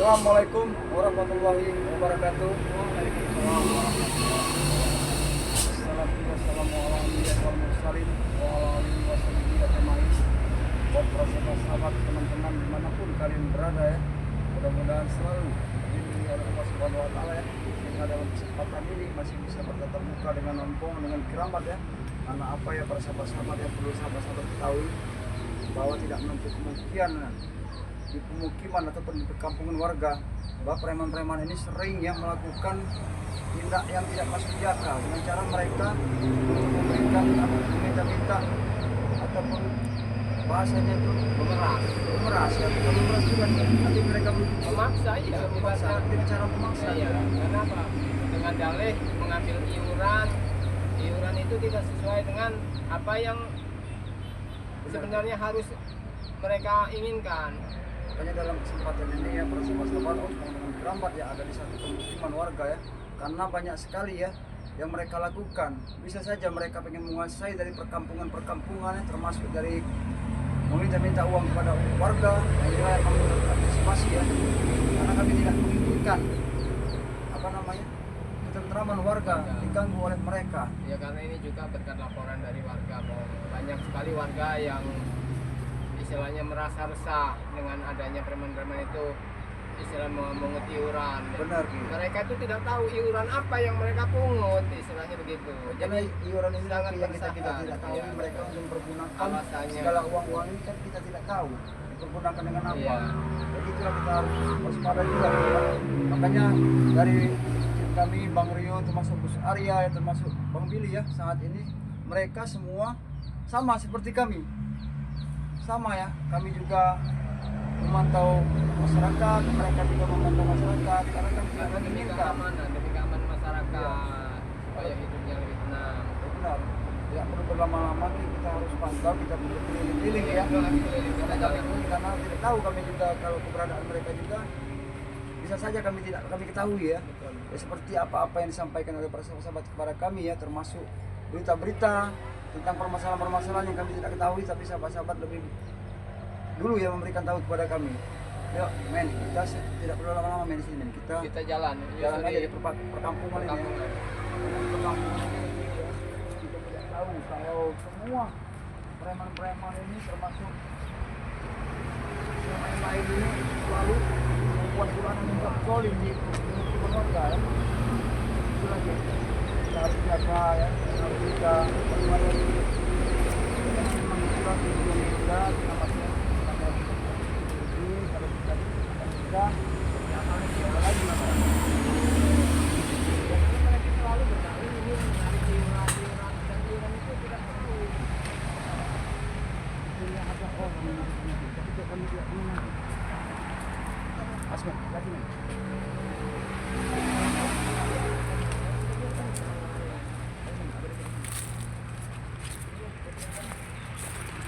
Assalamualaikum warahmatullahi wabarakatuh. Sahabat teman-teman dimanapun kalian berada ya, mudah-mudahan selalu dilindungi oleh Allah Subhanahu Wa Taala ya. Sehingga dalam kesempatan ini masih bisa bertatap muka dengan ompong dengan keramat ya. Karena apa ya para sahabat-sahabat yang perlu sahabat-sahabat ketahui bahwa tidak menutup kemungkinan di pemukiman ataupun di perkampungan warga bahwa preman-preman ini sering yang melakukan tindak yang tidak masuk di akal dengan cara mereka untuk memberikan atau minta-minta ataupun bahasanya itu memeras ya, bukan memeras juga nanti mereka memaksa ya, memaksa dengan cara memaksa ya. Karena apa? Dengan dalih mengambil iuran itu tidak sesuai dengan apa yang sebenarnya harus mereka inginkan. Makanya dalam kesempatan ini ya para sahabat ompong dengan keramat ya ada di satu pemukiman warga ya, karena banyak sekali ya yang mereka lakukan. Bisa saja mereka ingin menguasai dari perkampungan-perkampungan ya, termasuk dari meminta-minta uang kepada warga yang wilayah kami antisipasi ya, karena kami tidak menginginkan ketentraman warga diganggu oleh mereka Ya, karena ini juga berkat laporan dari warga bahwa banyak sekali warga yang istilahnya merasa resah dengan adanya preman-preman itu istilah mengungut iuran. benar gitu. Mereka itu tidak tahu iuran apa yang mereka pungut, istilahnya begitu. Jadi iuran ini sangat yang kita bersalah. tidak tahu Ya, mereka untuk mempergunakan alasannya. segala uang-uang ini kan kita tidak tahu dipergunakan dengan apa. Ya. Jadi itulah kita harus waspada juga ya. Makanya dari tim kami Bang Rio termasuk Gus Arya ya, termasuk Bang Billy ya, saat ini mereka semua sama seperti kami. Sama ya, kami juga memantau masyarakat, mereka juga memantau masyarakat karena kami tidak demi menginginkan keamanan masyarakat Iya. supaya hidupnya lebih tenang. benar. Tidak perlu berlama-lama nih, kita harus pantau, kita perlu keliling-keliling ya. Karena tidak tahu kami juga kalau keberadaan mereka juga bisa saja kami ketahui ya. Ya seperti apa-apa yang disampaikan oleh para sahabat kepada kami ya, termasuk berita-berita tentang permasalahan-permasalahan yang kami tidak ketahui, tapi sahabat-sahabat lebih dulu ya memberikan tahu kepada kami. Yuk men, kita tidak perlu lama-lama men di sini men. Kita jalan aja di perkampungan ini ya. Perkampungan ini ya, kita tidak tahu kalau semua preman-preman ini termasuk yang lain ini selalu membuat bulanan yang terzolim di pemukiman warga ya. Itu lagi kita harus jaga ya, harus kita waspada memang itulah tujuan kita selamatnya kalau kita yang paling kita lagi mereka selalu berdalih ini menarik iuran dan iuran itu tidak tahu. punya ada hobi ketika kami tidak menang Asma, lagi men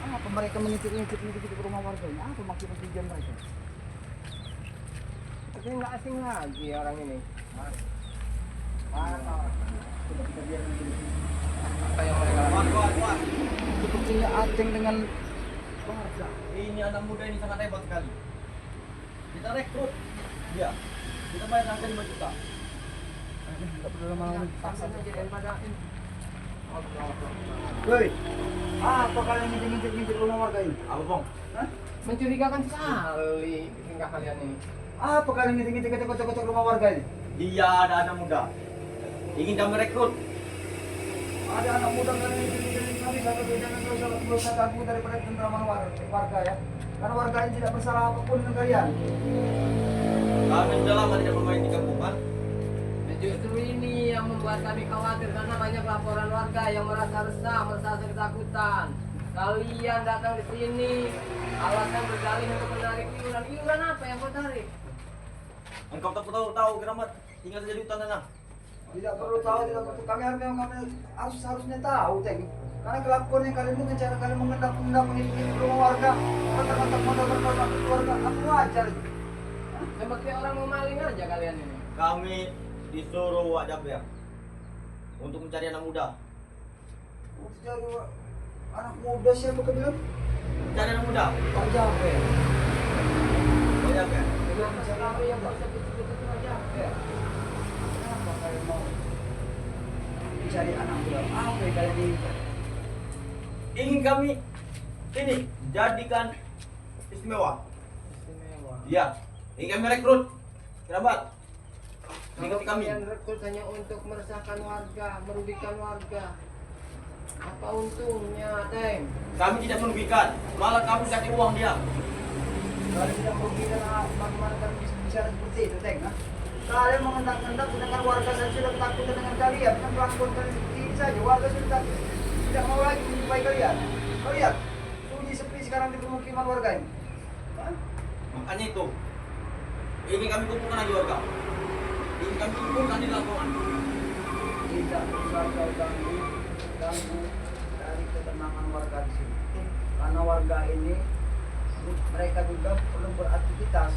apa mereka mengintip-intip ke rumah warga ini? Apa maksud tujuan mereka? Tapi nggak asing lagi orang ini. Mana? Coba kita lihat dulu. Apa yang mereka lakukan? Sepertinya Aceng dengan warga. Ini anak muda ini sangat hebat sekali. Kita rekrut dia. Kita bayar harga 5 juta. Tidak perlu lama-lama Paksa saja daripada ini. Woi, apa kalian ngintip-ngintip rumah warga ini? Apa, Bang? Hah? Mencurigakan sekali tingkah kalian ini. Apa kalian ngintip-ngintip kocok-kocok rumah warga ini? Dia ada anak muda. Ingin kami rekrut. Ada anak muda kalian ngintip-ngintip kami sampai jangan berusaha ganggu daripada ketentraman warga ya. Karena warga ini tidak bersalah apapun dengan kalian. Kami sudah lama tidak bermain di kampungan. Justru ini yang membuat kami khawatir karena banyak laporan warga yang merasa resah, merasa ketakutan. Kalian datang di sini alasan berdalih untuk menarik iuran. Iuran apa yang kau tarik? Engkau tak tahu keramat. Tinggal saja di hutan sana. Tidak perlu tahu, tidak perlu. Kami harusnya tahu, Teng. Karena kelakuan yang kalian dengan cara kalian mengendap-endap mengintip rumah warga, kontak-kontak modal keluarga, aku wajar. Seperti orang mau maling aja kalian ini. Kami disuruh Wak Jaber untuk mencari anak muda. Anak muda siapa kau bilang? Mencari anak muda. Pak Jaber. Wak Jaber. Kenapa kami yang kau sebut-sebut itu aja? Kenapa kalian mau mencari anak budak? Apa yang kalian inginkan? Ingin kami ini jadikan istimewa. Istimewa. Iya, ingin kami rekrut kerabat. Kalau Ikuti kami. kalian rekrut hanya untuk meresahkan warga, merugikan warga, apa untungnya, Teng? Kami tidak merugikan, malah kami kasih uang dia. Kalian tidak merugikan, bagaimana kalian bisa bicara seperti itu, Teng? Ha? Kalian mengendak-endak sedangkan warga saya sudah takut dengan kalian. Dengan kelakuan kalian seperti ini saja, warga sudah takut. Tidak mau lagi menjumpai kalian. Kau lihat, sunyi sepi sekarang di pemukiman warga ini. Hah? Makanya itu, ingin kami kumpulkan lagi warga. Ingin kami kumpulkan di lapangan. Tidak usah kau ganggu dari ketenangan warga di sini. Karena warga ini mereka juga perlu beraktivitas,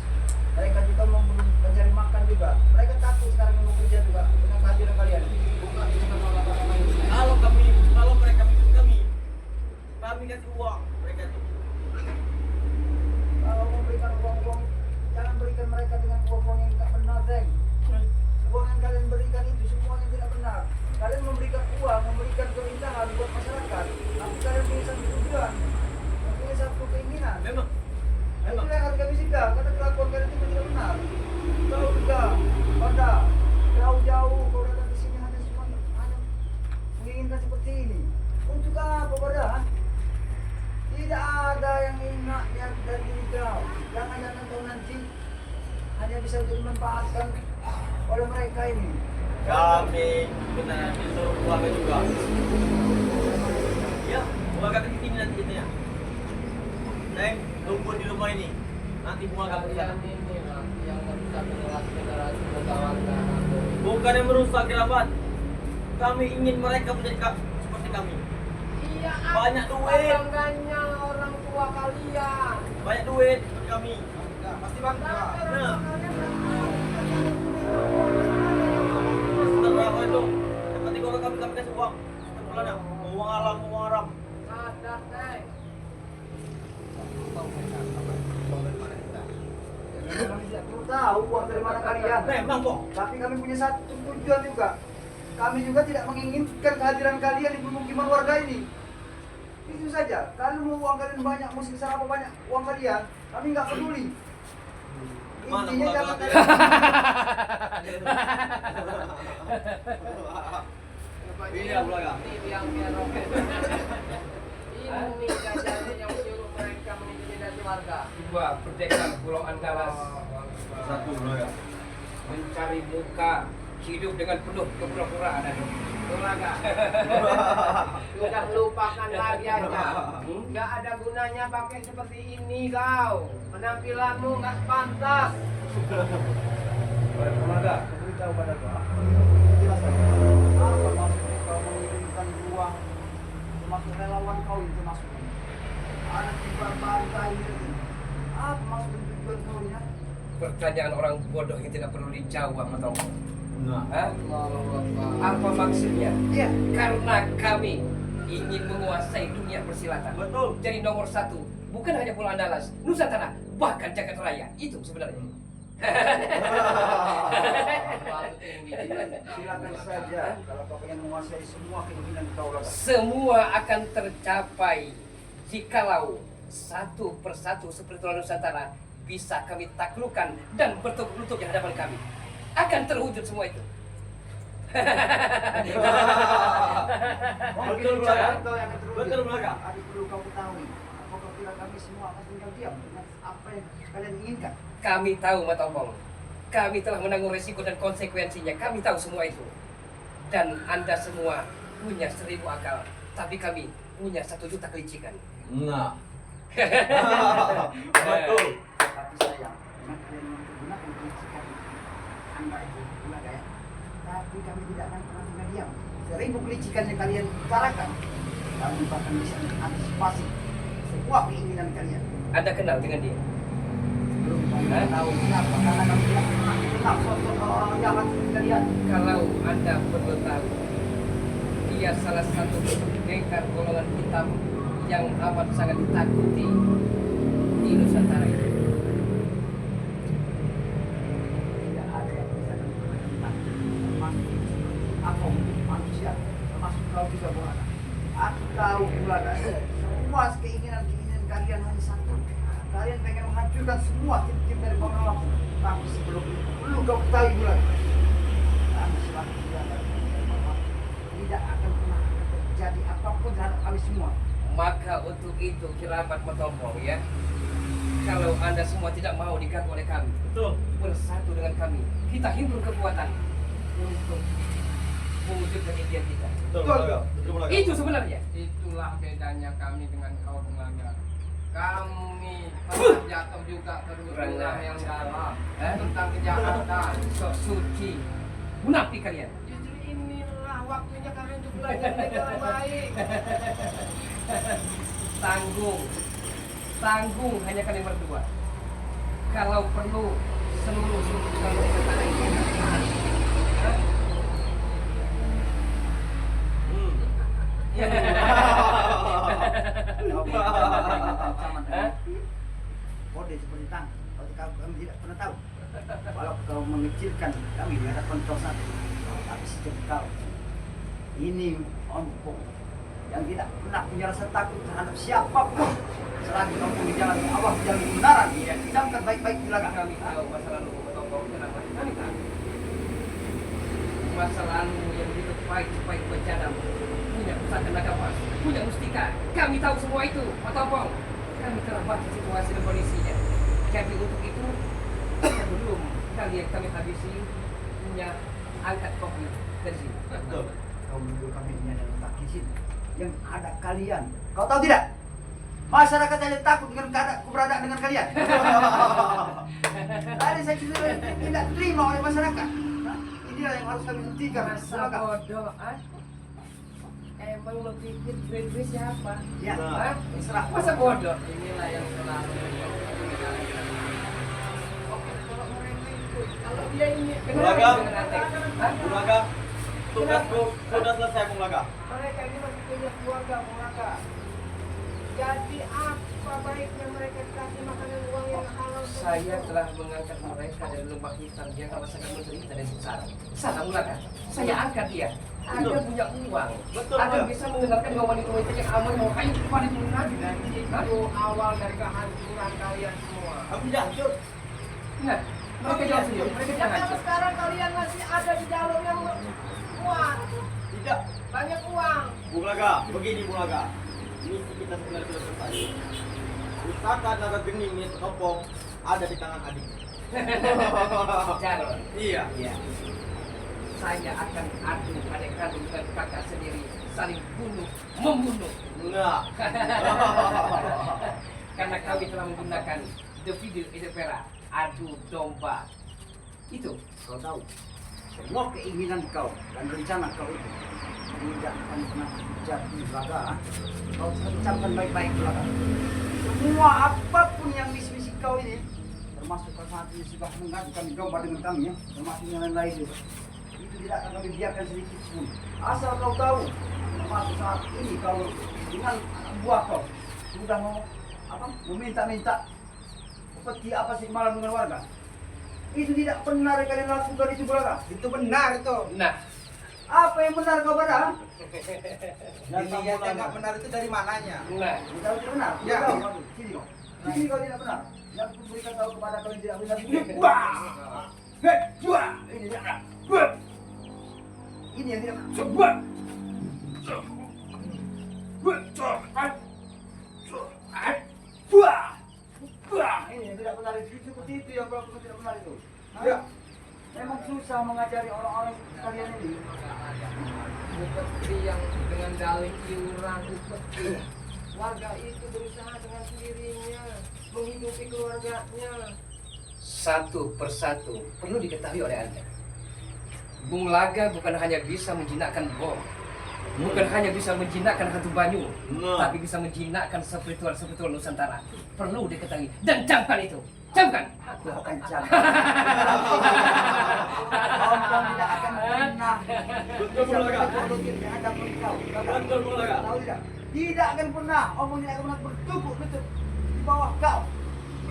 mereka juga mau mencari makan juga. Mereka takut sekarang mau kerja juga dengan kehadiran kalian. Bukan dengan orang-orang lain. Kalau mereka ikut kami kasih uang mereka itu. Kalau mau berikan uang-uang, jangan berikan mereka dengan uang-uang yang tidak benar, Zeng. Uang yang kalian berikan itu semuanya tidak benar. Kalian memberikan uang, memberikan keindahan buat masyarakat, tapi kalian punya satu tujuan, punya satu keinginan. Memang Itu yang harus kami cegah, karena kelakuan kalian itu tidak benar. Kau juga, pada jauh-jauh kau datang di sini hanya menginginkan seperti ini. Untuk apa, pada? Tidak ada yang ingatnya dari diri kau. Jangan-jangan kau nanti hanya bisa untuk dimanfaatkan oleh mereka ini. kami benar disuruh keluarga juga. Ya, keluarga kecil ini nanti ya. Neng, tunggu di rumah ini. Nanti keluarga Kalian besar. ini lah yang merusak generasi muda warga. Bukan yang merusak kerabat. Kami ingin mereka menjadi seperti kami. Iya, Banyak apa duit. bangganya orang tua kalian? Banyak duit seperti kami. Pasti bangga. Nah, setelah itu, yang penting kalau kami kasih uang. Setelahnya, uang alam, uang haram. Ada, Teng. Kami tidak perlu tahu uang dari mana kalian. Memang kok. Tapi kami punya satu tujuan juga. Kami juga tidak menginginkan kehadiran kalian di pemukiman warga ini. Itu saja. Kalian mau uang kalian banyak, mau sebesar apa banyak uang kalian, kami nggak peduli. Mana Intinya uang jangan kalian? Iya, keluarga. Ini yang kerok. Ini jajaran yang menyuruh mereka mengintimidasi warga. Dua, pendekar Pulau Andalas Satu, keluarga. mencari muka, hidup dengan penuh kepura-puraan. Keluarga. Sudah lupakan lagi aja. Nggak ada gunanya pakai seperti ini kau. Penampilanmu nggak pantas. keluarga. Beritahu pada kau. Jelaskan. Apa maksudnya kau mengirimkan uang termasuk relawan kau itu termasuk anak bangsa ini. Apa maksud tujuan kau ini? Pertanyaan orang bodoh yang tidak perlu dijawab atau Nah, apa maksudnya? Iya. Karena kami ingin menguasai dunia persilatan. betul. Jadi nomor satu, bukan hanya Pulau Andalas, Nusantara, bahkan Jagat Raya. Itu sebenarnya. Silakan saja kalau kau ingin menguasai semua keinginan kau lakukan. Semua akan tercapai jikalau satu persatu seperti Pulau Nusantara bisa kami taklukkan dan bertukuk lutut di hadapan kami. Akan terwujud semua itu. Betul, keluarga. Kau yang terwujud. Betul, keluarga. Tapi perlu kau ketahui, apakah kira kami semua akan tinggal diam dengan apa yang kalian inginkan? Kami tahu, Matompong. Kami telah menanggung resiko dan konsekuensinya. Kami tahu semua itu. Dan Anda semua punya 1000 akal. Tapi kami punya 1 juta kelicikan. Nah. Betul. Tapi sayang, memang kalian menggunakan kelicikan Anda itu, keluarga ya. Tapi kami tidak akan pernah tinggal diam. 1000 kelicikan yang kalian utarakan, kami bahkan bisa mengantisipasi semua keinginan kalian. Anda kenal dengan dia? Belum kami tahu kenapa, karena kami tidak pernah kenal sosok orang jahat seperti kalian. Kalau Anda perlu tahu, dia salah satu pendekar golongan hitam yang amat sangat ditakuti di Nusantara ini. Semua keinginan kalian hanya satu. Kalian pengen menghancurkan semua tim-tim dari Bangunan Lampung. Tapi sebelum itu perlu kau ketahui bulan. Kami selaku keluarga tidak akan pernah terjadi apapun terhadap kami semua. Maka untuk itu Kiramat Metompong ya, kalau Anda semua tidak mau diganggu oleh kami, Betul. bersatu dengan kami, kita himpun kekuatan untuk mewujudkan impian kita. Betul, Bulaga. Betul, Bulaga. Itu sebenarnya. Itulah bedanya kami dengan kau Bulaga. Kami pernah jatuh juga ke jurang yang dalam tentang kejahatan. Sok suci, munafik kalian. Justru inilah waktunya kalian untuk belajar dengan cara baik. Tanggung hanya kalian berdua. Kalau perlu seluruh kalau kita Kode seperti tang, kalau kami tidak pernah tahu. Kalau kau mengecilkan kami di hadapan kau satu, tapi sejak kau ini ompong yang tidak pernah punya rasa takut terhadap siapapun selagi kau menjalani Allah menjalani kebenaran. Camkan baik-baik belakang. kami tahu masa lalu Metompong kenapa kami tahu. Masa lalu yang begitu pahit bencana, punya pusat tenaga emas, punya mustika. Kami tahu semua itu, Metompong. Kami telah baca situasi dan kondisinya. Jadi untuk itu, sebelum kami habisi, punya angkat kopi dari sini. Betul. Kau menunggu kami ini adalah kaki sini yang ada kalian. Kau tahu tidak? Masyarakat hanya takut dengan keberadaan dengan kalian. Tadi saya sudah tidak terima oleh masyarakat. Nah, inilah yang harus kami hentikan. Masa bodoh, ah? Emang lo pikir gue siapa? Ya, Hah? terserah. Masa bodoh? Inilah yang selalu Oke, kalau mereka ikut, kalau dia ini Bulaga. Hah? Bulaga, tugasku sudah selesai, Bulaga. mereka ini masih punya keluarga Bulaga. Jadi apa baiknya mereka dikasih makanan uang yang halal? Saya telah mengangkat mereka dari lubang hitam yang rasakan menderita dan sengsara. Sana Bulaga, saya angkat dia agar punya uang, Betul, agar Bulaga. bisa mengenalkan wanita-wanita yang aman mau kayu kepada Bulaga. Dan itu awal dari kehancuran kalian semua. Aku tidak hancur. Nah, mereka jawab sendiri, mereka jangan Karena hancur. sekarang kalian masih ada di jalur yang kuat, Tidak. banyak uang. Bulaga, begini Bulaga. Misi kita sebenarnya sudah selesai. Pusaka naga geni milik Metompong ada di tangan adik. Jarod. Iya. Iya. Saya akan adu pada kandung dan kakak sendiri saling membunuh. Enggak. Karena kami telah menggunakan the video Edepera adu domba. Itu Kau tahu, semua keinginan kau dan rencana kau itu tidak akan pernah terjadi Bulaga. Kau ucapkan baik-baik Bulaga. Semua apapun yang misi-misi kau ini, termasuk kau saat ini sudah mengadu kami domba dengan kami ya, termasuk yang lain-lain juga. Itu tidak akan kami biarkan sedikit pun. Asal kau tahu, termasuk saat ini kau dengan anak buah kau sudah mau meminta-minta seperti apa sih malam dengan warga. Itu tidak benar yang kalian lakukan itu Bulaga. Itu benar itu. nah Apa yang benar kau pada? Dilihat yang nggak benar itu dari mananya? nah Kau tahu tidak benar? Ya. Kau tahu, sini kau. Sini kau tidak benar. Yang aku berikan tahu kepada kau yang tidak benar. Wah! Hei, wah! Ini tidak benar. Wah! Ini yang tidak benar. Wah! Wah! Wah! Ini yang tidak benar itu seperti itu yang kau lakukan tidak benar itu. Ya. Memang susah mengajari orang-orang seperti kalian ini. Upeti yang dengan dalih iuran upeti. Warga itu berusaha dengan sendirinya menghidupi keluarganya. satu persatu perlu diketahui oleh Anda. Bung Laga bukan hanya bisa menjinakkan bom, bukan hanya bisa menjinakkan hantu Banyu, tapi bisa menjinakkan spiritual Nusantara. Perlu diketahui dan camkan itu, camkan. Aku akan jaga. Ompong tidak akan pernah Betul Bulaga. berlutut di hadapan kau. Betul Bulaga. Tahu tidak? Tidak akan pernah. Ompong tidak akan pernah bertukuk lutut di bawah kau.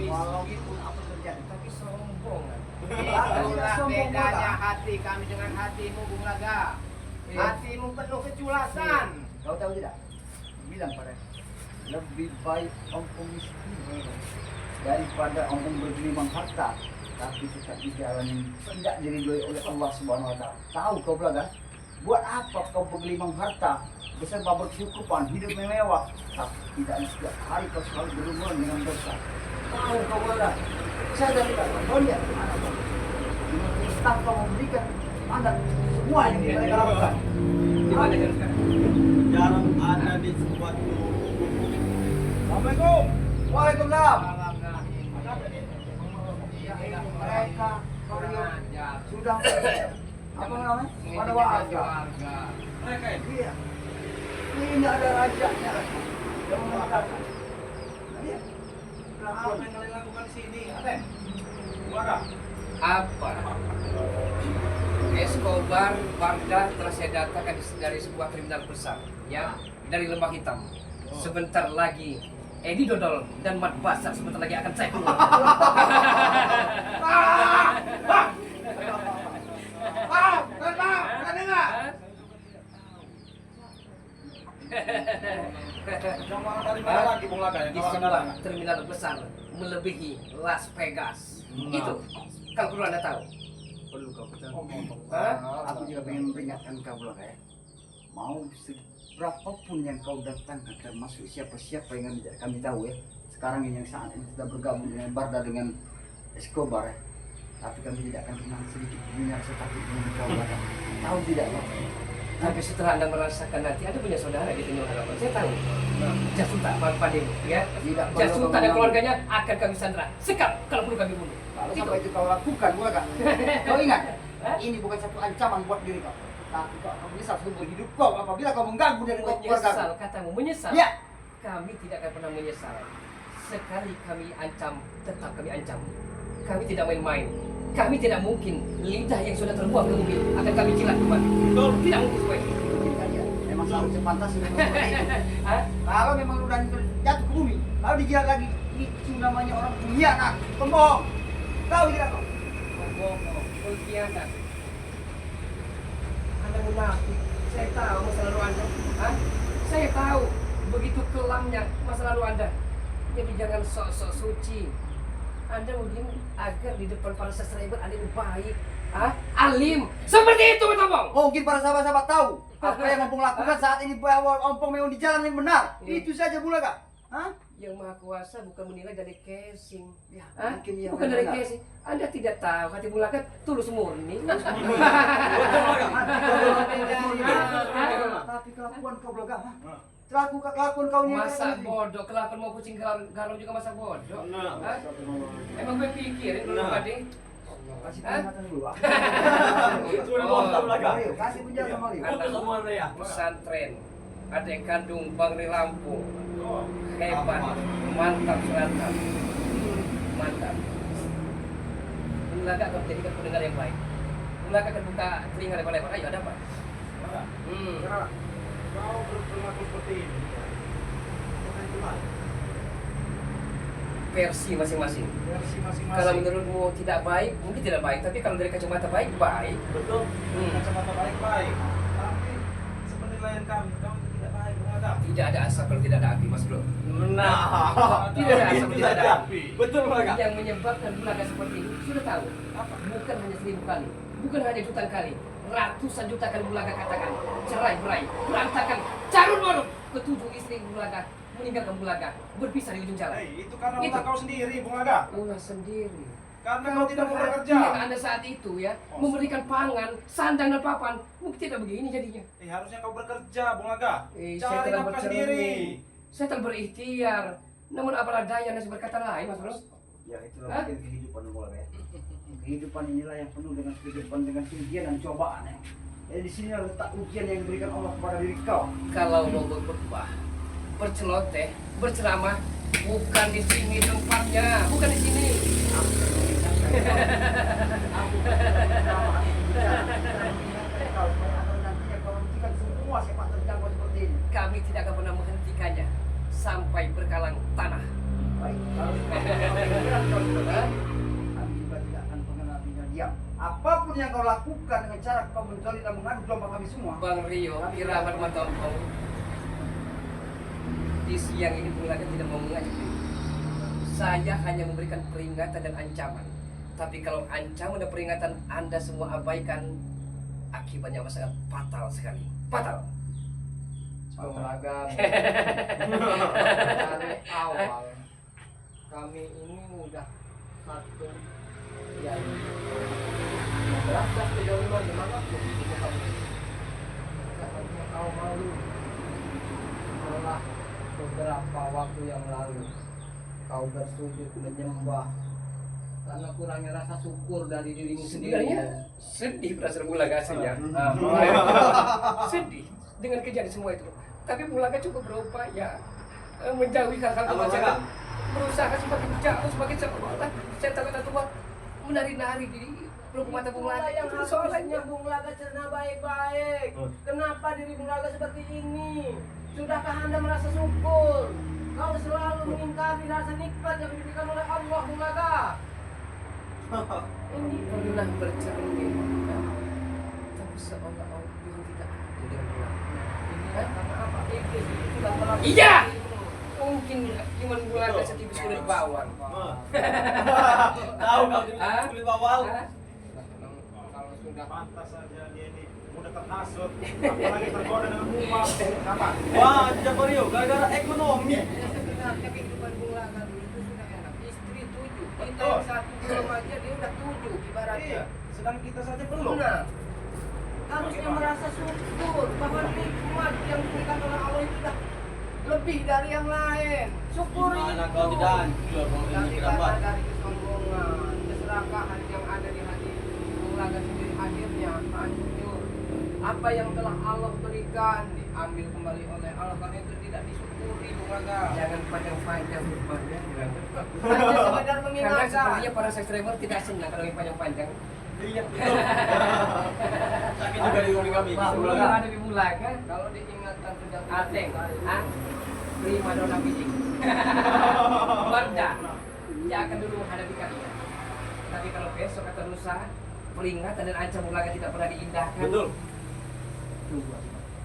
Walaupun apa terjadi. Tapi sombong. Itulah bedanya hati kami dengan hatimu, Bung Laga. Hatimu penuh keculasan. Kau tahu tidak? Bilang pada lebih baik ompong miskin daripada ompong bergelimang harta, tapi tetap dijalanin tidak diridhoi oleh Allah Subhanahu wa taala. Tahu kau belaga? Buat apa kau bergelimang harta, beserta berkecukupan, hidup mewah, tapi tidak setiap hari kau selalu berhubungan dengan dosa. Tahu kau belaga? Saya tidak kau lihat mana kau? Entah kau memberikan mana semua yang mereka lakukan. Gimana kan sekarang? Jarang ada di suatu. Assalamualaikum. Waalaikumsalam. Iya, Mereka kurang kalian ajar. sudah apa namanya? Pada warga. Mereka ini. Iya. Ini ada rajanya yang mengatakan. Lihat. Apa yang kalian lakukan di sini? Aten. Bulaga. Apa? Escobar Barda telah saya datangkan dari sebuah kriminal besar, ya, dari Lembah Hitam. Sebentar lagi Edi Dodol dan Mat Basar sebentar lagi akan saya keluar. Yang mana dari mana lagi Bulaga yang Di kau sebuah kenal? terminal besar melebihi Las Vegas. Itu, kalau perlu Anda tahu. Perlu kau ketahui. Hah? Aku juga pengen memperingatkan kau Bulaga ya. Mau berapapun yang kau datangkan, termasuk siapa-siapa yang kami tahu ya. Sekarang ini yang saat ini sudah bergabung dengan Barda dengan Escobar ya. Tapi kami tidak akan pernah sedikit punya rasa takut dengan kau Bulaga. Tahu tidak kau? Tapi setelah Anda merasakan nanti ada punya saudara di Timur Harapan, saya tahu. Jasuta Pak Demo, ya. Tidak perlu Jasuta kau dan keluarganya akan kami sandra. Sekal kalau perlu kami bunuh. Kalau Itu. sampai itu kau lakukan, Bulaga. Kau ingat, ini bukan satu ancaman buat diri kau. Tapi kau bisa seumur hidup kau apabila kau mengganggu dari keluarga. Menyesal, katamu menyesal. Ya. Kami tidak akan pernah menyesal. Sekali kami ancam, tetap kami ancam. Kami tidak main-main. Kami tidak mungkin lidah yang sudah terbuang ke bumi akan kami jilat kembali. Betul, tidak mungkin seperti itu. Mungkin kalian memang seharusnya pantas memang seperti itu. Hah? Kalau memang udah jatuh ke bumi, kalau dijilat lagi, itu namanya orang pengkhianat, pembohong. Tahu tidak kau? Bohong, pengkhianat. Anda munafik. Saya tahu masa lalu Anda. Hah? Saya tahu begitu kelamnya masa lalu Anda. Jadi jangan sok-sok suci. Anda begini agar di depan para subscriber Anda yang baik, alim. Seperti itu, Tomong. Mungkin para sahabat-sahabat tahu apa yang Ompong lakukan saat ini bahwa Ompong memang di jalan yang benar. Iya. Itu saja Bulaga. Hah? Yang Maha Kuasa bukan menilai dari casing. Ya, Hah? mungkin iya, Bukan dari benar. casing. Anda tidak tahu hati Bulaga tulus murni. Betul Bulaga. Tapi kelakuan kau Bulaga, kelakuan kau ini Masa bodoh, kelakuan mau kucing garong juga masa bodoh. Nah. Hah? Emang gue pikirin dulu Nah. Pade. Kasih Hah? peringatan dulu. Sudah bosan Bulaga. Rio, kasih penjelasan sama Rio. Putus semua ya. Pesantren, adik kandung Bang Ri Lampung. Hebat, mantap selatan. Mantap. Bulaga akan menjadikan pendengar yang baik. Bulaga akan buka telinga lebar-lebar. Ayo, ada apa? Kau berperilaku seperti ini. Bukan cuma Versi masing-masing. versi masing-masing. Kalau menurutmu tidak baik, mungkin tidak baik. Tapi kalau dari kacamata baik, baik. Betul. Kacamata baik-baik. Tapi sepenilaian kami, kau itu tidak baik Bulaga. Tidak ada asap kalau tidak ada api, Mas Bro. Nah. Tidak ada asap, tidak ada api. Betul Bulaga. Yang menyebabkan Bulaga seperti ini sudah tahu. Bukan hanya 1000 kali, bukan hanya jutaan kali, ratusan juta kali Bulaga katakan cerai berai, berantakan, carut marut. Ketujuh istri Bulaga meninggalkan Bulaga, berpisah di ujung jalan. Itu karena Itu. ulah kau sendiri Bulaga. Ulah sendiri. Karena kau tidak mau bekerja. Perhatian Anda saat itu ya, memberikan pangan, sandang dan papan, mungkin tidak begini jadinya. Harusnya kau bekerja Bulaga. Saya Cari telah nafkah sendiri. bercermin, saya telah berikhtiar. Namun apalah daya Anda berkata lain, Mas Bro. Ya itulah Hah? mungkin kehidupan Bulaga ya. Kehidupan inilah yang penuh dengan kehidupan dengan ujian dan cobaan ya. Jadi di sini letak ujian yang diberikan Allah kepada diri kau. Kalau mau berkhutbah, berceloteh, berceramah, bukan di sini tempatnya, bukan di sini. Kami tidak akan pernah menghentikannya sampai berkalang tanah. Baik, kami juga tidak akan pernah tinggal diam. Apapun yang kau lakukan dengan cara kau mencari dan mengadu domba kami semua. Bang Rio, Irawan Matompong. Di siang ini Bulaga tidak mau mengajak diri. Saya hanya memberikan peringatan dan ancaman. Tapi kalau ancaman dan peringatan Anda semua abaikan, akibatnya sangat fatal sekali. Fatal. Bulaga dari awal kami ini udah satu ya berasa kedoliman dimanapun itu kami seharusnya kau malu setelah beberapa waktu yang lalu kau bersujud menyembah karena kurangnya rasa syukur dari dirimu Sebenarnya sendiri. sedih perasaan Bulaga aslinya. Sedih dengan kejadian semua itu. Tapi Bulaga cukup berupaya menjauhi hal-hal kemaksiatan, berusaha semakin jauh, semakin seolah saya takut Tuhan menari-nari di pelupuk mata Bulaga. Yang Itu harusnya soalnya. Bung Laga cerna baik-baik. Kenapa diri Bung Laga seperti ini? Sudahkah Anda merasa syukur? Kau selalu mengingkari rasa nikmat yang diberikan oleh Allah, Bung Laga. Ini pernah bercermin, tapi seolah-olah Tuhan tidak adil dengan Bulaga. Karena apa? Iblis itu sudah melakukan Iya. itu. Mungkin cuma Bulaga setipis kulit bawang. Tahu kamu Hah? kulit bawang. Hah? Kalau sudah Pantas saja dia ini mudah terhasut, apalagi tergoda dengan uang. Kenapa? Wah, Jabario, gara-gara ekonomi. sebenarnya kehidupan Bung Laga itu sudah enak. Istri 7, kita Betul. yang satu belum aja dia udah 7 ibaratnya. Iya, sedang kita saja belum. Nah, harusnya merasa syukur bahwa nikmat yang diberikan oleh Allah itu sudah lebih dari yang lain. Syukuri Gimana itu. kau tidak hancur kalau ini Tapi kerabat? karena dari kesombongan, keserakahan yang ada di hati Bung Laga sendiri akhirnya hancur. Apa yang telah Allah berikan diambil kembali oleh Allah karena itu tidak disyukuri Bung Laga. Jangan panjang-panjang rupanya. Hanya sekedar Karena mengingatkan. sepertinya para subscriber tidak senang kalau yang panjang-panjang. Iya, betul. Sakit juga di kami kami. Bulaga ada di Bulaga. Kalau diingatkan sudah Ateng, ah, prima dona bidik. Warga, dia akan dulu menghadapi kalian. Tapi kalau besok atau lusa, peringatan dan ancam Bulaga tidak pernah diindahkan. Betul. Tunggu.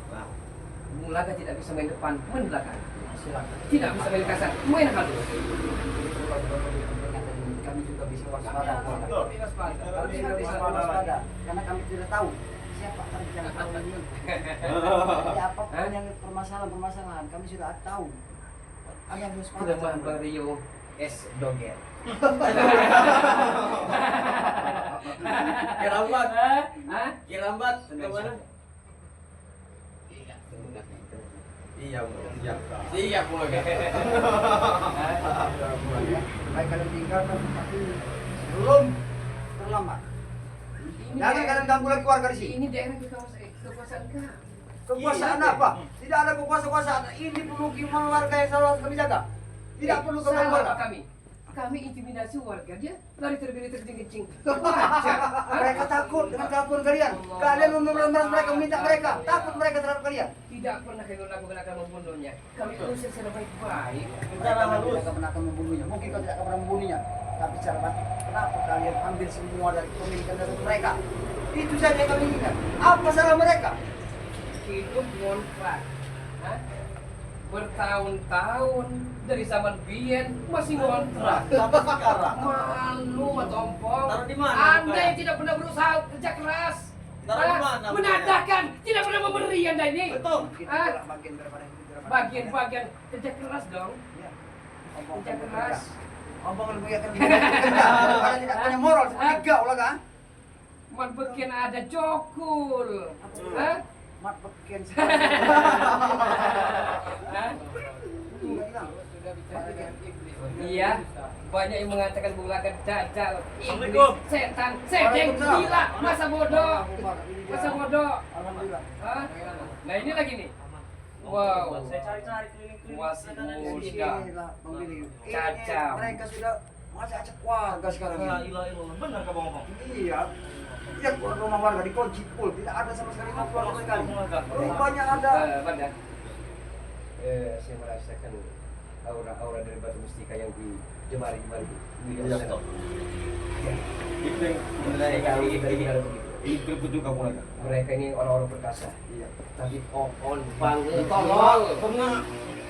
Nah, Bulaga tidak bisa main depan, main belakang. silakan. Tidak bisa main kasar, main halus. Kami juga bisa Kami waspada. harus Betul. lebih waspada. Kita Kami juga bisa waspada waspada karena kami tidak tahu siapa terjang tahun ini. Jadi apapun yang permasalahan kami sudah tahu. Kami harus waspada. Kelemahan Bang Rio S. Doger. Kirambat. Hah? Kirambat Tenang kemana? saja. Iya, siap. Siap Bulaga. Baik kalian tinggalkan tapi belum terlambat. Ini Jangan daerah- kalian ganggu lagi keluarga di sini. Ini daerah kekuasaan kami. Kekuasaan Iya. apa? Tidak ada kekuasaan. Ini pemukiman warga yang selalu harus kami jaga. Tidak perlu kami Salah warga. apa kami? Kami intimidasi warga, dia lari terkencing. Wajar. Mereka takut dengan kelakuan kalian. Kalian memberontak mereka, meminta mereka. Takut mereka terhadap kalian. Tidak pernah kami lakukan akan membunuhnya. Kami usir secara baik-baik. Mereka tidak pernah akan membunuhnya. Mungkin kau tidak akan pernah membunuhnya. Tapi secara batin, kenapa kalian ambil semua dari pemilikan dari mereka? Itu saja yang kami inginkan. Apa salah mereka? Hidup ngontrak. Hah? Bertahun-tahun dari zaman Bien masih ngontrak. Sampai sekarang. Malu matompong. Taruh di mana, Anda Pak? yang tidak pernah berusaha kerja keras. Taruh di Hah? mana, Pak? Menandakan tidak pernah memberi Anda ini. Betul. Mungkin Ah. itulah bagian daripada itu. Bagian-bagian kerja keras dong. Ya. Kerja keras. Omongan gue akan bekerja. Karena tidak punya moral seperti kau lah kan? Man bekian ada cokul. Hah? Mat beken sekali. Hah? Enggak hilang. Sudah bicara dengan iblis. Iya, banyak yang mengatakan Bulaga dajjal, iblis, Assalamualaikum. setan, sedeng, Waalaikumsalam. gila, masa bodoh, Ini dia. masa bodoh. Alhamdulillah. Hah? Nah ini lagi nih. Wow. Saya cari-cari keliling-keliling. Masih Ada di sini. muda. Inilah pemilih. Ini Cacam. Mereka sudah masih acak warga sekarang La ini. ilaha illallah. Benar kamu ngomong. Iya. Lihat rumah warga dikunci full, tidak ada sama sekali keluar sekali. Rupanya ada. Banda. Saya merasakan aura-aura dari batu mustika yang di jemari-jemari Iya, betul. Itu yang sebenarnya itu juga Bulaga. Mereka ini orang-orang perkasa. Iya. Tapi on banget, Tolong, tolol. pernah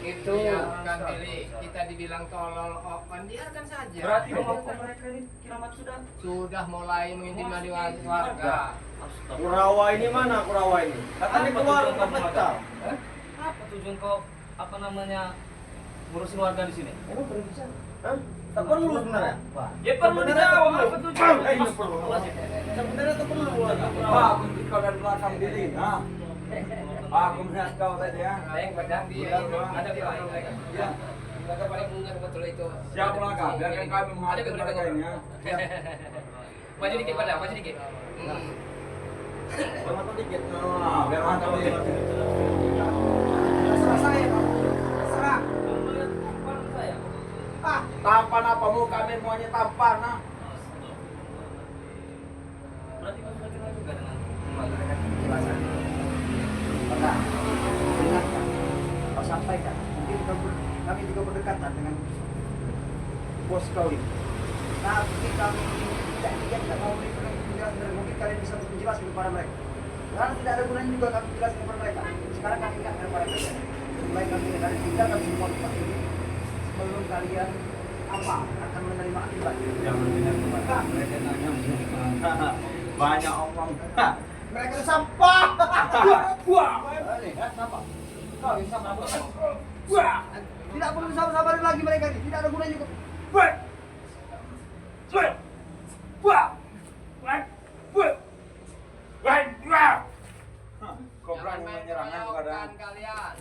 Itu Biarkan Billy, kita dibilang tolol, Okan, biarkan saja. Berarti mereka ini kiramat Sudah mulai mengintimidasi warga. Kurawa ini mana Kurawa ini? Katanya keluar pecah. Apa tujuan kau apa namanya ngurusin warga di sini? Emang perlu bisa? Hah? Tak perlu sebenarnya. Ya perlu dijawab apa tujuan? Ini perlu. Sebenarnya tak perlu. Pak, aku kau dari belakang diri. Nah, aku melihat kau tadi ya. yang badang dia ada berapa? Ya. Mereka paling mengenal betul itu. Siap belakang, biarkan kami menghadapi Ada mereka ini ya. Maju dikit pada, maju dikit. Sama dikit. Nah, biar mantap diri. Serah saya dong. Serah. Tampan apa mau kami maunya tampan nah. Berarti kau sudah kenal juga dengan Menggunakan penjelasan. Maka dengarkan, kau sampaikan. Mungkin kami juga berdekatan dengan bos kau ini. Tapi kami tidak mau beri penjelasan dari mungkin kalian bisa menjelaskan kepada mereka. Karena tidak ada gunanya juga kami jelaskan kepada mereka. Sekarang kami ingatkan kepada mereka. Mulai kami dari tinggalkan semua tempat ini. Sebelum kalian apa akan menerima akibat. Jangan dengar kepada mereka nanya. Banyak omong. Mereka itu sampah. Wah. Sampah. Kau yang sampah. Tidak perlu sabar-sabarin lagi mereka ini. Tidak ada gunanya juga. Kau Jangan berani main menyerang kepada keroyokan kalian.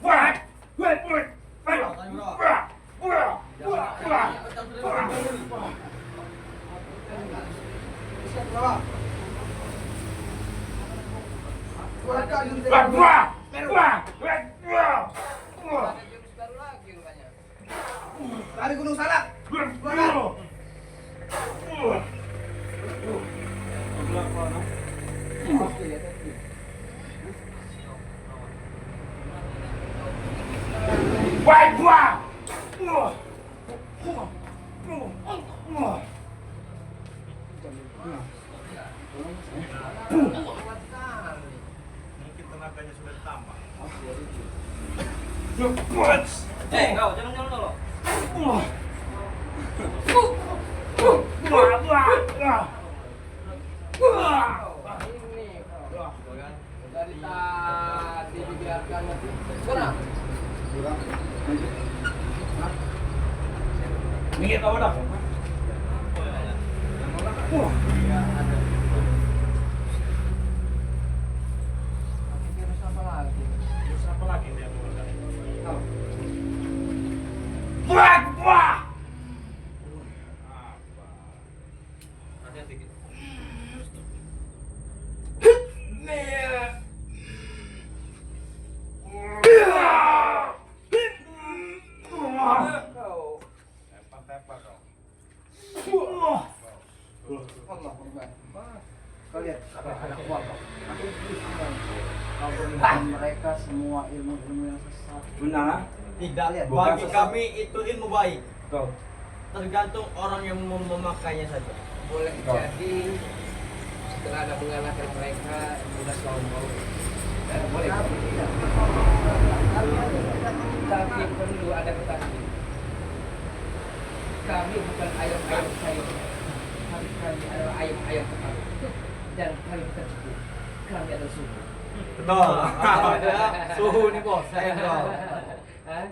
Ada jurus baru lagi rupanya. Dari Gunung Salak. Kuat sekali. mungkin tenaganya sudah ditambah. Kau jangan nyolong lo. Ini dari tadi dibiarkan nanti. Kurang. Minggir kau dah. Virus apa lagi? Terus apa lagi dia keluarga? Hati-hati gitu. Kau. Tepak-tepak kau. Allah Akbar. Kau lihat, ada kuat kau. Kau berikan mereka semua ilmu-ilmu yang sesat. Benar? Tidak. Lihat, Bagi bukan kami itu ilmu baik. Kau. Tergantung orang yang memakainya saja. Boleh jadi setelah Anda mengalahkan mereka, sudah sombong. Boleh. Tapi tidak. Tapi perlu ada ketahui. Kami bukan ayam-ayam sayur, tapi kami adalah ayam-ayam kepala. Dan kami tertipu. Kami adalah suhu. Betul. Suhu nih bos, saya tahu. Hah?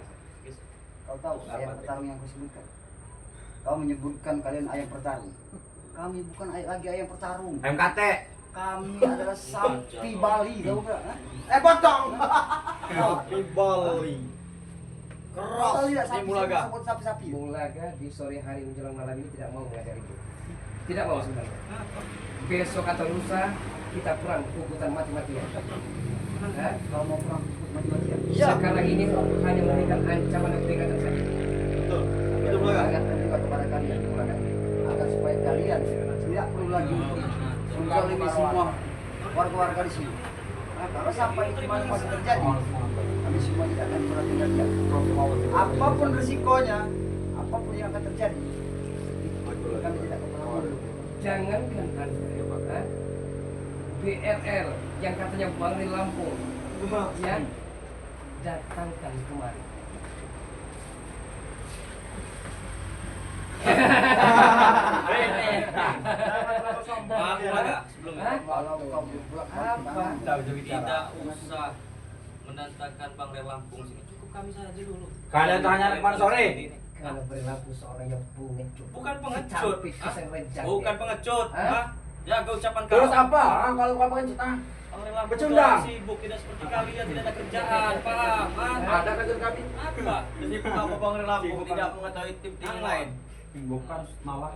Kau tahu ayam petarung yang kau sebutkan. Kau menyebutkan kalian ayam petarung. Kami bukan lagi ayam petarung. MKT. Kami adalah sapi Bali, tahu nggak? Hah? Potong. Di Bali. Keras. Tahu tidak Di sapi Mulaga. sebut sapi-sapi? Mulaga di sore hari menjelang malam ini tidak mau mengajariku. Tidak mau sebenarnya. Besok atau lusa kita perang hukuman mati-matian. Hah? Kau mau perang mati-matian? Sekarang ini hanya memberikan ancaman dan peringatan saja. Betul. Betul Mulaga. Ingatkan juga kepada kalian, agar supaya kalian tidak perlu lagi menzalimi semua warga-warga di sini. Nah, kalau sampai itu masih terjadi, kami semua tidak akan pernah tinggal diam. Apapun risikonya, apapun yang akan terjadi, kami tidak akan pernah mundur. Jangankan Anda, BRL yang katanya bangun di Lampung, ya datangkan kemari. Kalau kau berbuat Apa? Tidak usah mendatangkan Bang dari Lampung sini. Cukup kami saja dulu. Kalian tanya kemana sore? Kalau berlaku seorang yang pengecut. Bukan pengecut. Campit kisah rejang. Bukan pengecut. Hah? Hah? Jaga ucapan kau. Terus apa? Kalau kau pengen cerita? Bang dari Lampung Bercundang. sibuk, tidak seperti kalian, tidak ada kerjaan, paham? Hah? Ada kerjaan kami. Apa? Sibuk apa Bang dari Lampung Sibuk tidak apa? mengetahui tim-tim Apa? lain? Bukan mawar.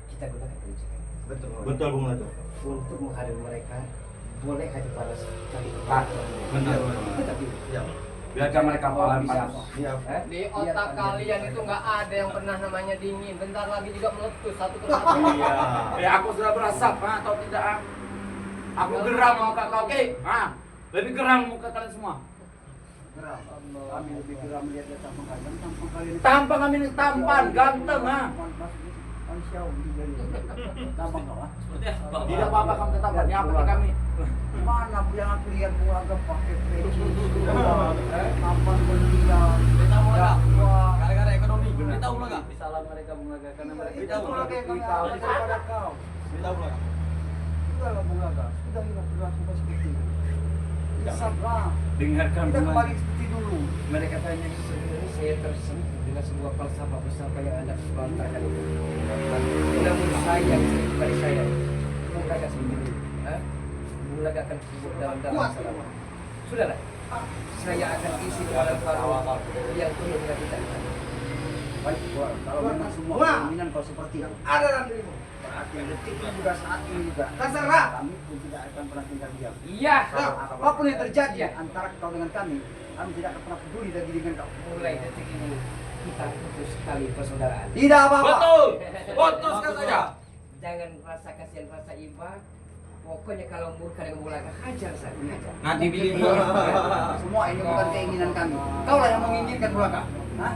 Kita gunakan kebijakan Betul. Betul Bung Lato. untuk menghadapi mereka. Boleh hati panas kali Benar. Tetapi Biarkan mereka paham bisa. Iya. Di otak kalian itu nggak ada yang pernah namanya dingin. Bentar lagi juga meletus satu persatu. Iya. Aku sudah berasap, atau tidak? Aku geram muka kau, oke? Lebih geram muka kalian semua. Geram. Kami lebih geram melihat tampang kalian. Tampang kalian. Tampang kami ini tampan, ganteng, Manusiawi jadi. Tampang kau, Seperti apa? Tidak apa-apa kamu tetap apa di kami. Mana yang aku lihat agak pakai peci, tampang berlian, dakwah. Gara-gara ekonomi, beritahu Bulaga. Salah mereka Bulaga karena mereka Beritahu itu Bulaga. lagi yang kami alami kepada kau. Beritahu Bulaga. Sudahlah Bulaga, sudah hilang berlaku seperti itu. Sabar, Dengarkan kita kembali seperti dulu. mereka tanya sebenarnya saya tersentuh dengan sebuah falsafah yang Anda lontarkan itu. Namun sayang dari saya, Bulaga sendiri, Bulaga akan kubur dalam masalah. Sudahlah, saya akan isi dalam paru yang penuh dengan kita. Baik, kalau memang semua keinginan kau seperti itu, Ada dalam dirimu. berarti detik ini juga saat ini juga. Terserah. Kami pun tidak akan pernah tinggal diam. Iya, Apapun yang terjadi antara kau dengan kami tidak akan pernah peduli lagi dengan kau. mulai detik ini kita putus tali persaudaraan. Tidak apa-apa. Betul. Putuskan saja. Jangan rasa kasihan, rasa iba. Pokoknya kalau murka dengan Bulaga, hajar saja, hajar. Nanti pilih. Semua ini bukan keinginan kami. Kau lah yang menginginkan Bulaga. Hah?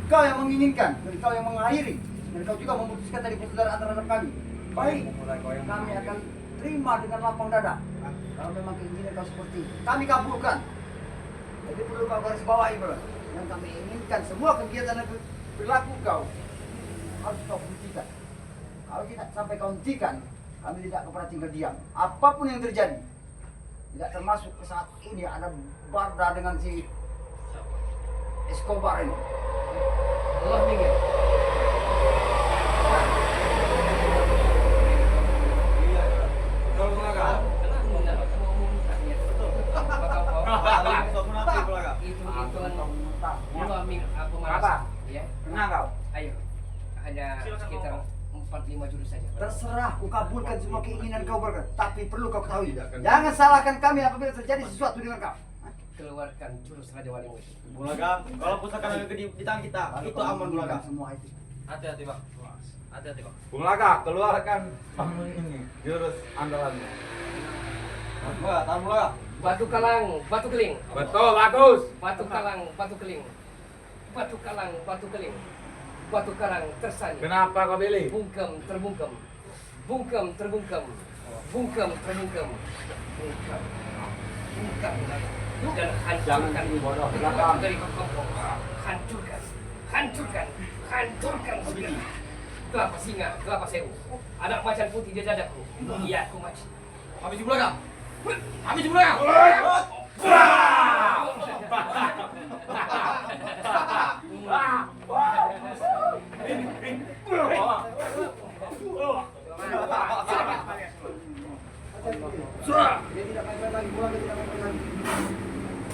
Kau yang menginginkan dan kau yang mengakhiri dan kau juga memutuskan dari persaudaraan terhadap kami. Baik, kami akan terima dengan lapang dada. Kalau memang keinginan kau seperti itu, kami kabulkan. Jadi perlu kau garis bawahi bro. Yang kami inginkan semua kegiatan yang berlaku kau harus kau hentikan. Kalau tidak sampai kau hentikan, kami tidak akan pernah tinggal diam. Apapun yang terjadi, tidak termasuk ke saat ini ada Barda dengan si Escobar ini. Allah minggir. Kalau Bulaga. Apa? Ya. Kenal kau? Ayo. Hanya sekitar 4-5 jurus saja. Terserah, ku kabulkan semua keinginan kau berkat. Tapi perlu kau ketahui, jangan salahkan kami apabila terjadi sesuatu dengan kau. Keluarkan jurus Raja Wali Musi. Bulaga, kalau pusaka yang di tangan kita, Lalu itu kau aman Bulaga. menginginkan semua itu. Hati-hati, Bang. Hati-hati, Bang. Bulaga, keluarkan ini jurus andalanmu. Bulaga, tahan Bulaga. Batu kalang, batu keling. Betul, bagus. Batu kalang, batu keling. Batu kalang, batu keling. Batu karang tersanyi. Kenapa kau pilih? Bungkem terbungkem. Bungkem terbungkem. Bungkem terbungkem. Bungkem. Bungkem. Dan hancurkan bodoh. Belakang dari kokok. Hancurkan. Hancurkan. Hancurkan segera. Kelapa singa, kelapa sewu. Anak macan putih di dadaku. Iya, aku mati. Habis Bulaga. Habis Bulaga. Dia tidak main lagi, pulang dia tidak main lagi.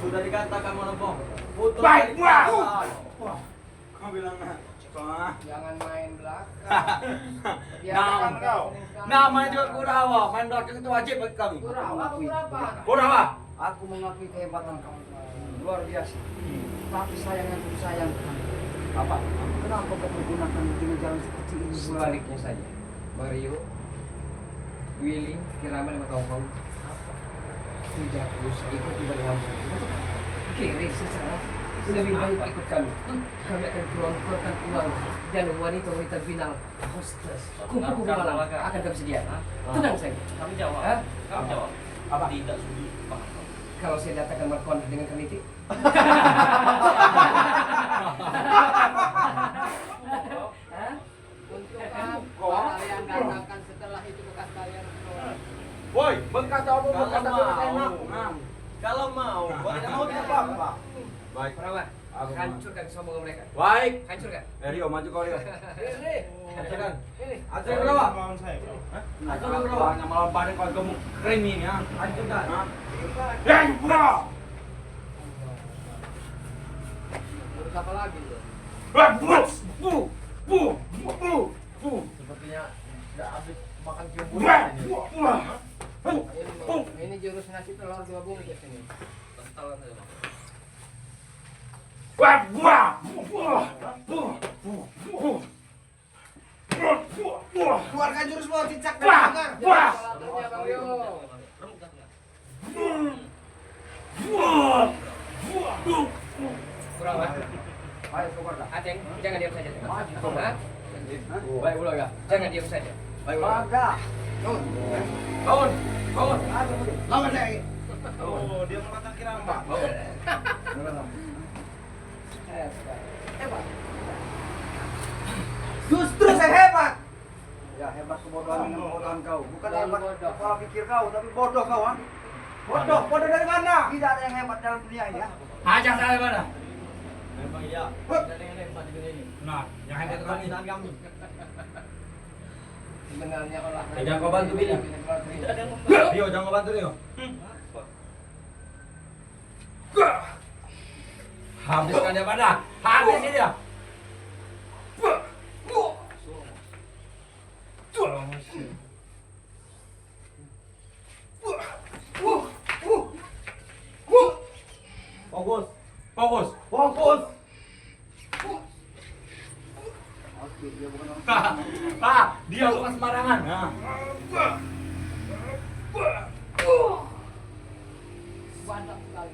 Sudah dikatakan Monopong. Putus Baik, dari wah. perasaan. Kau bilang Jangan main belakang. Nama kau. Namanya juga Kurawa. Main belakang itu wajib bagi kami. Kurawa apa berapa? Kurawa. Aku mengakui kehebatan kamu. Luar biasa. Tapi sayangnya aku sayangkan. Apa? Kenapa kau menggunakan dengan jalan seperti ini? Sebaliknya saja. Mario, Willy, Kiraman, sama Tongkong tidak usah ikut di balik kamu. Kiri secara lebih baik ikut kami. Kami akan keluarkan uang dan wanita-wanita final hostess. Kupu-kupu malam akan kami sediakan. Tenang saja. Kami jawab. Hah? Kami jawab. Apa? Tidak sudi. Pak. Kalau saya datangkan Markon dengan Kaniti, Untuk apa kalian katakan setelah itu bekas kalian keluar? berkata apa, berkata enak. Kalau mau, kalau tidak mau tidak apa-apa. Baik. Perawan, hancurkan kesombongan mereka. Baik. Hancurkan. Rio, maju kau Rio. Hancurkan. Hancurkan Hancurkan berapa? Hancurkan berapa? Hanya malam panen kau gemuk kering ini ya. Hancurkan. Terus apa lagi tuh? Sepertinya tidak habis makan cium Ini jurus nasi telur 2 bungkus ini. Kentalan aja, Bang. Keluarkan jurus mau cicak dan makan. Kolaternya Bang Yo. Remuk dah, enggak? Perawan, Ayo keluarkan. Aceng, jangan diam saja. Hah? Baik, Bulaga. Jangan diam saja. Baik, Bulaga. Ada. Bangun. Bangun. Lawan saya. Oh, dia mengatakan kiramba. Hebat. Justru saya hebat. Ya hebat kebodohan kau. Bukan Terlalu hebat bodoh. pola pikir kau, tapi bodoh kau ah. Bodoh dari mana? Tidak ada yang hebat dalam dunia ini ya. Ajak saya mana? Memang iya. Hup. Tidak ada yang hebat di dunia ini. Nah, yang hebat kami. Tangan kami. Sebenarnya kalau Jangan kau bantu, Billy. Tidak ada yang membantu. Rio, jangan kau bantu Rio. Habiskan dia pada. Habisin dia. Fokus. Fokus. Fokus. Oke, dia bukan orang. Dia bukan sembarangan. Nah. Banyak sekali.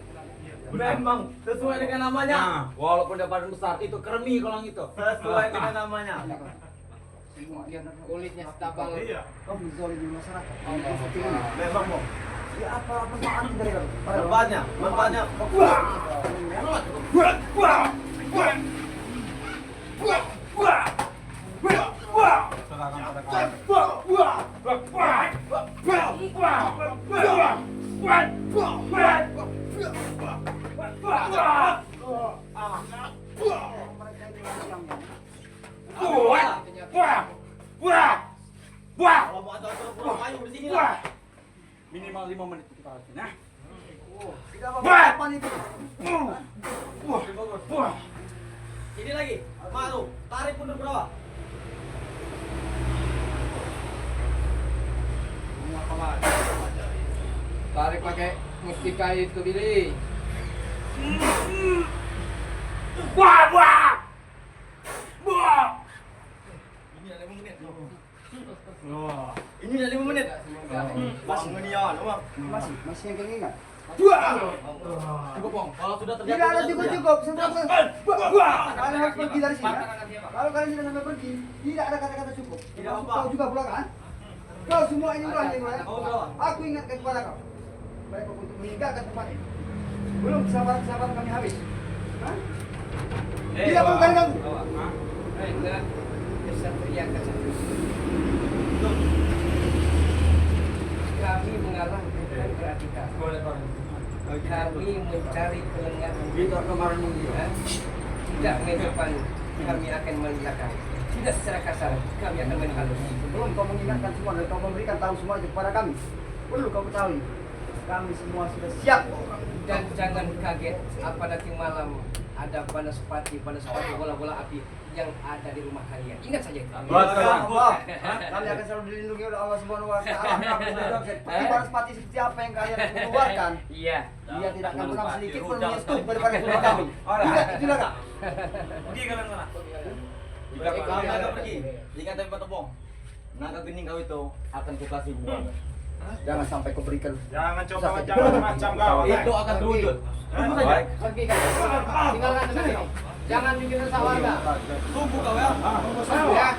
Memang sesuai dengan namanya. Nah, walaupun dia badan besar, itu kermi kalau itu. Sesuai dengan namanya. Semua dia Kulitnya setabal. kau menzalimi masyarakat. Seperti ini. Memang mau. Ya apa manfaat dari kau? Manfaatnya, manfaatnya. Serahkan pada kami. Kalau mau atur pulang ayo di sini lah. Minimal 5 menit kita harus nah. Tidak apa-apa itu. Ini lagi. Malu. Tarik mundur berapa? Tarik pakai mustika itu Billy. Ini dah 5 menit. Ini dah 5 menit. Masih ngenian, Bang. Masih yang kau ingat? Cukup, Bang. Kalau sudah terjadi Tidak ada cukup. Kalian harus pergi dari sini. Ya? Kalau kalian tidak sampai pergi, tidak ada kata-kata cukup. Tidak Termasuk apa. kau juga pula kan? Kau semua ini ulah ini ya. Kau berapa? Aku ingatkan kepada kau. Baik untuk meninggalkan tempat ini. Belum kesabaran kami habis. Hah? Tidak perlu kalian ganggu. Enggak, kesatria kesatria. Kami mengalahkan berarti kami mencari kelengahan. Kita kemarin mungkin. Tidak main depan, kami akan belakang. Tidak secara kasar, kami akan main halus. Belum kau mengingatkan semua dan kau memberikan tahu semua itu kepada kami. Perlu kau ketahui. Kami semua sudah siap. Dan jangan kaget apa nanti malam ada banaspati bola-bola api yang ada di rumah kalian. Ingat saja itu. Allah. Kami akan selalu dilindungi oleh Allah Subhanahu wa taala. Seperti banaspati seperti apa yang kalian keluarkan. Iya. Dia tidak akan pernah sedikit pun menyentuh daripada kulit kami. Ingat itu lah kak. Pergi kalian sana. Jika kau naga pergi, ingat tapi patobong. Naga gening kau itu akan kukasih buah. Jangan sampai kau berikan. Jangan coba macam-macam kau. Itu akan terwujud. Tunggu saja. Baik. Pergi kan. Tinggalkan tempat ini. Jangan bikin resah warga. Tunggu kau ya. Ya.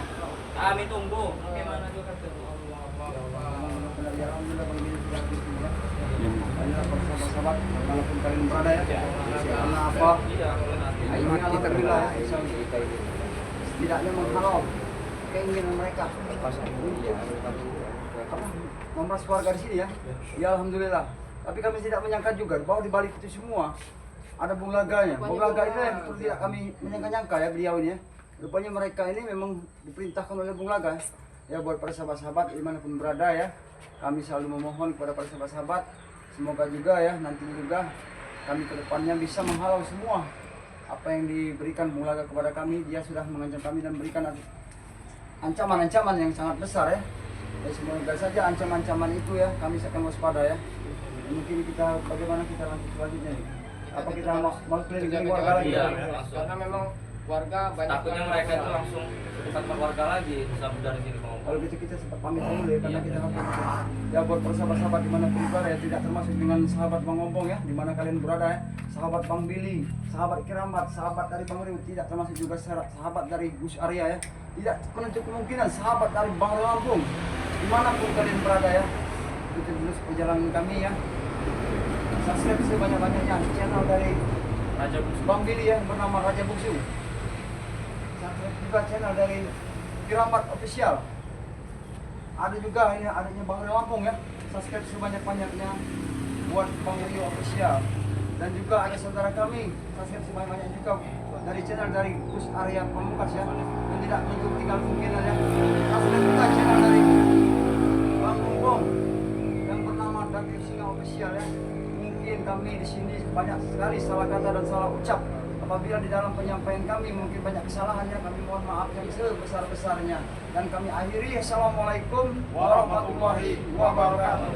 Kami tunggu. Bagaimana juga Sahabat-sahabat, walaupun kalian berada ya, karena apa? Ingat kita bila setidaknya menghalau keinginan mereka. memeras warga di sini ya. Ya alhamdulillah. Tapi kami tidak menyangka juga bahwa di balik itu semua ada Bung Laganya. Bung Laga itu yang betul tidak kami menyangka-nyangka ya beliau ini ya. Rupanya mereka ini memang diperintahkan oleh Bung Laga ya buat para sahabat-sahabat dimanapun berada ya. Kami selalu memohon kepada para sahabat-sahabat semoga juga ya nanti juga kami ke depannya bisa menghalau semua apa yang diberikan Bung Laga kepada kami. Dia sudah mengancam kami dan memberikan ancaman-ancaman yang sangat besar ya. Ya semoga saja ancaman-ancaman itu ya kami akan waspada ya. Mungkin kita bagaimana kita lanjut selanjutnya nih? Apa kita mau keliling warga lagi? Iya, Ya? langsung. Karena memang warga banyak. Takutnya mereka itu langsung ke tempat warga lagi, sampai dari sini ngomong. Kalau gitu kita sempat pamit dulu ya karena kita harus ya buat para sahabat-sahabat dimanapun berada ya, tidak termasuk dengan sahabat Bang Ompong ya, dimana kalian berada ya, sahabat Bang Billy, sahabat Kiramat, sahabat dari Bang Riu, tidak termasuk juga sahabat dari Gus Arya ya, tidak menutup kemungkinan sahabat dari Bang Lampung, dimanapun kalian berada ya. Ikuti terus perjalanan kami ya. Subscribe sebanyak-banyaknya channel dari Raja Bungsu. Bang Billy ya, bernama Raja Bungsu. Subscribe juga channel dari Kiramat Official. Ada juga ini adanya Bang Rio Lampung ya. Subscribe sebanyak-banyaknya buat Bang Rio Official. Dan juga ada saudara kami, subscribe sebanyak-banyaknya juga dari channel dari Gus Arya Pamungkas ya. Yang tidak menutup tinggal kemungkinan ya. Subscribe juga channel dari Bang Ompong yang bernama Dakir Singa Official ya. Mungkin kami di sini banyak sekali salah kata dan salah ucap. Apabila di dalam penyampaian kami mungkin banyak kesalahannya, kami mohon maaf yang sebesar-besarnya. Dan kami akhiri, Assalamualaikum warahmatullahi wabarakatuh.